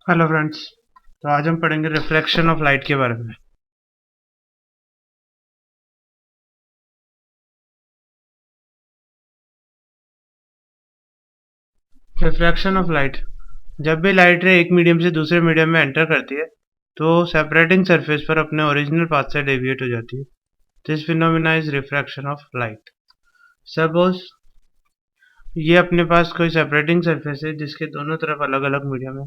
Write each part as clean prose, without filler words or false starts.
Hello friends. तो आज हम पढ़ेंगे रिफ्लेक्शन ऑफ लाइट के बारे में। रिफ्रैक्शन ऑफ लाइट, जब भी लाइट रे एक मीडियम से दूसरे मीडियम में एंटर करती है तो सेपरेटिंग सरफेस पर अपने ओरिजिनल पाथ से डेविएट हो जाती है। This phenomena is refraction of light. Suppose ये अपने पास कोई सेपरेटिंग सरफेस है जिसके दोनों तरफ अलग अलग मीडियम है।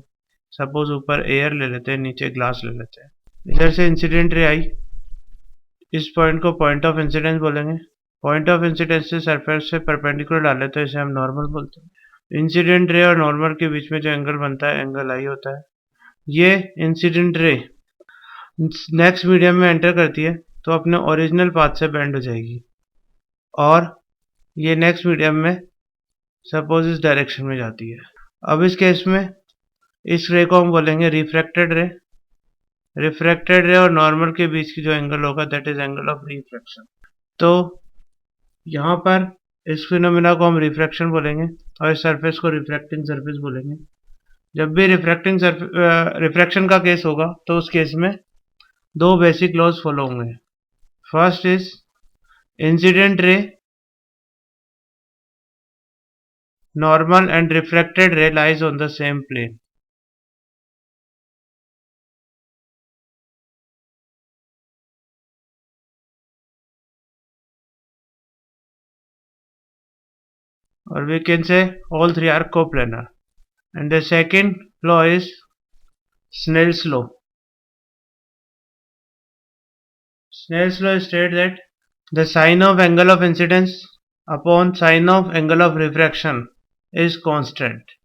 सपोज ऊपर एयर ले लेते हैं, नीचे ग्लास ले लेते हैं। इधर से इंसिडेंट रे आई, इस पॉइंट को पॉइंट ऑफ इंसिडेंस बोलेंगे। पॉइंट ऑफ इंसिडेंस से सरफेस से परपेंडिकुलर डाले तो इसे हम नॉर्मल बोलते हैं। इंसिडेंट रे और नॉर्मल के बीच में जो एंगल बनता है एंगल आई होता है। ये इंसिडेंट रे नेक्स्ट मीडियम में एंटर करती है तो अपने ओरिजिनल पाथ से बेंड हो जाएगी और ये नेक्स्ट मीडियम में सपोज इस डायरेक्शन में जाती है। अब इस केस में इस रे को हम बोलेंगे रिफ्रैक्टेड रे। रिफ्रैक्टेड रे और नॉर्मल के बीच की जो एंगल होगा that is angle of refraction. तो यहाँ पर इस फिनोमेना को हम रिफ्रैक्शन बोलेंगे और इस सरफेस को रिफ्रैक्टिंग सरफेस बोलेंगे। जब भी रिफ्रैक्शन का केस होगा तो उस केस में दो बेसिक लॉज फॉलो होंगे। First is incident ray normal and refracted ray lies on the same plane. और we can say all three are coplanar. And the second law is Snell's law. Snell's law states that the sine of angle of incidence upon sine of angle of refraction is constant,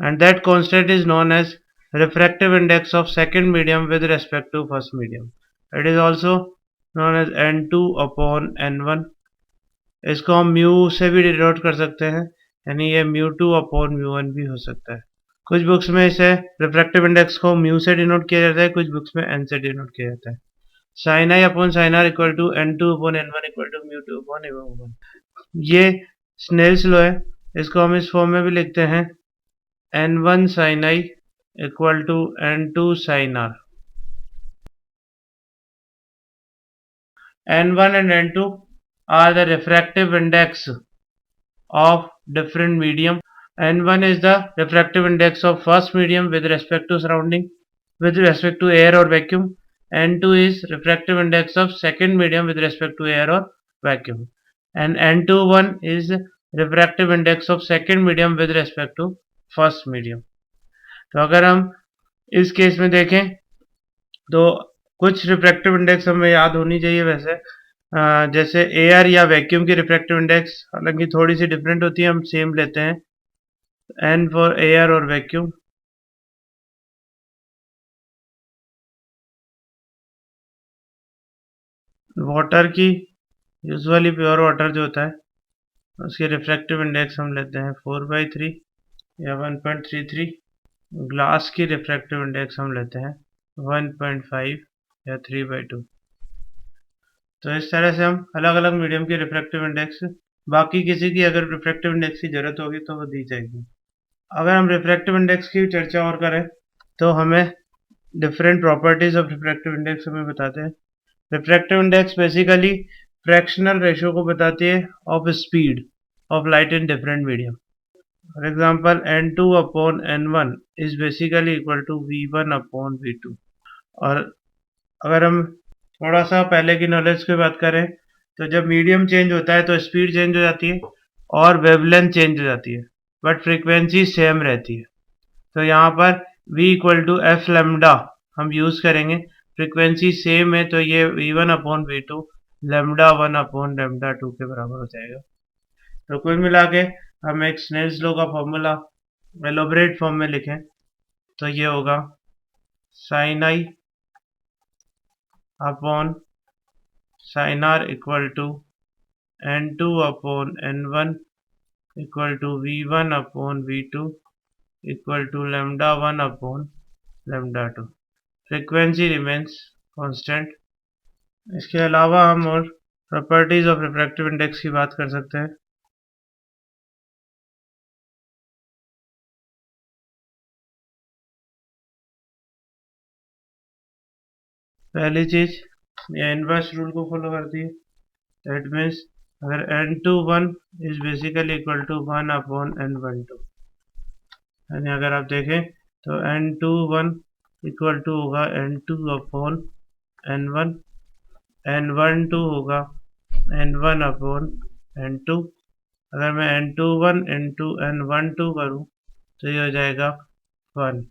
and that constant is known as refractive index of second medium with respect to first medium. It is also known as n2 upon n1. इसको हम mu से भी denote कर सकते हैं, यानी ये mu two upon mu one भी हो सकता है। कुछ बुक्स में इसे रिफ्रैक्टिव इंडेक्स को म्यू से डिनोट किया जाता है, कुछ बुक्स में एन से डिनोट किया जाता है। Sine i upon sine r equal to n two upon n one equal to mu two upon m one. ये स्नेल्स लॉ है। इसको हम इस फॉर्म में भी लिखते हैं n one sine i equal to n two sine r. n1 and n2 are the refractive index of different medium. n1 is the refractive index of first medium with respect to surrounding, with respect to air or vacuum. n2 is refractive index of second medium with respect to air or vacuum, and n21 is refractive index of second medium with respect to first medium. तो अगर हम इस case में देखें तो कुछ refractive index हमें याद होनी चाहिए वैसे, जैसे एयर या वैक्यूम की रिफ्रैक्टिव इंडेक्स हालांकि थोड़ी सी डिफरेंट होती है, हम सेम लेते हैं एन फॉर एयर और वैक्यूम। वाटर की यूजुअली प्योर वाटर जो होता है उसकी रिफ्रैक्टिव इंडेक्स हम लेते हैं 4/3 या 1.33। ग्लास की रिफ्रैक्टिव इंडेक्स हम लेते हैं 1.5 या 3/2। तो इस तरह से हम अलग अलग मीडियम की रिफ्रैक्टिव इंडेक्स, बाकी किसी की अगर रिफ्रैक्टिव इंडेक्स की जरूरत होगी तो वो दी जाएगी। अगर हम रिफ्रैक्टिव इंडेक्स की चर्चा और करें तो हमें different properties of refractive index हमें बताते हैं। Refractive index basically fractional ratio को बताती है of speed of light in different medium. For example n2 upon n1 is basically equal to v1 upon v2। और अगर हम थोड़ा सा पहले की नॉलेज की बात करें तो जब मीडियम चेंज होता है तो स्पीड चेंज हो जाती है और वेवलेंथ चेंज हो जाती है, बट फ्रीक्वेंसी सेम रहती है। तो यहाँ पर v equal to f lambda हम यूज करेंगे। फ्रीक्वेंसी सेम है तो ये v1 upon v2 lambda 1 upon lambda 2 के बराबर हो जाएगा। तो कुल मिला के हम एक स्नेल्स लॉ का फॉर्मूला एलोबरेट फॉर्म में लिखें तो ये होगा sine i upon sine r equal to n2 upon n1 equal to v1 upon v2 equal to lambda 1 upon lambda 2। Frequency remains constant. इसके अलावा हम और प्रॉपर्टीज ऑफ रिफ्रैक्टिव इंडेक्स की बात कर सकते हैं। पहली चीज ये इनवर्स रूल को फॉलो करती है। दैट मीन्स अगर n21 is basically equal to 1 upon n12, यानी अगर आप देखें तो n21 इक्वल टू होगा n2 अपॉन n1, n12 होगा n1 अपॉन n2। अगर मैं n21 इंटू n12 करूँ तो ये हो जाएगा 1।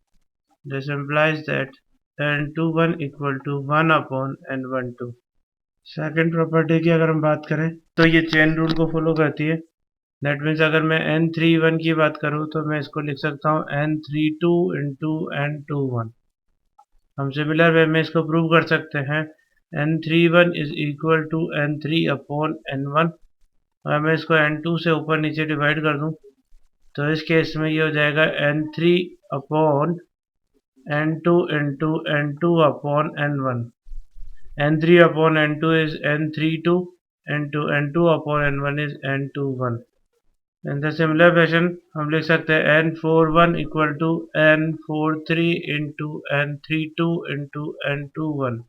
This implies that n21 equal to 1 upon n12। Second property की अगर हम बात करें तो ये चेन रूल को फॉलो करती है। दैट मीन्स अगर मैं n31 की बात करूँ तो मैं इसको लिख सकता हूँ n32 इंटू n21। हम सिमिलर वे में इसको प्रूव कर सकते हैं n31 is equal to n3 upon n1। अगर मैं इसको n2 से ऊपर नीचे डिवाइड कर दूं तो इस केस में ये हो जाएगा n3 upon n2 into n2 upon n1। n3 upon n2 is n32 into n2 upon n1 is n21। In the similar fashion हम लिख सकते हैं n41 equal to n43 into n32 into n21।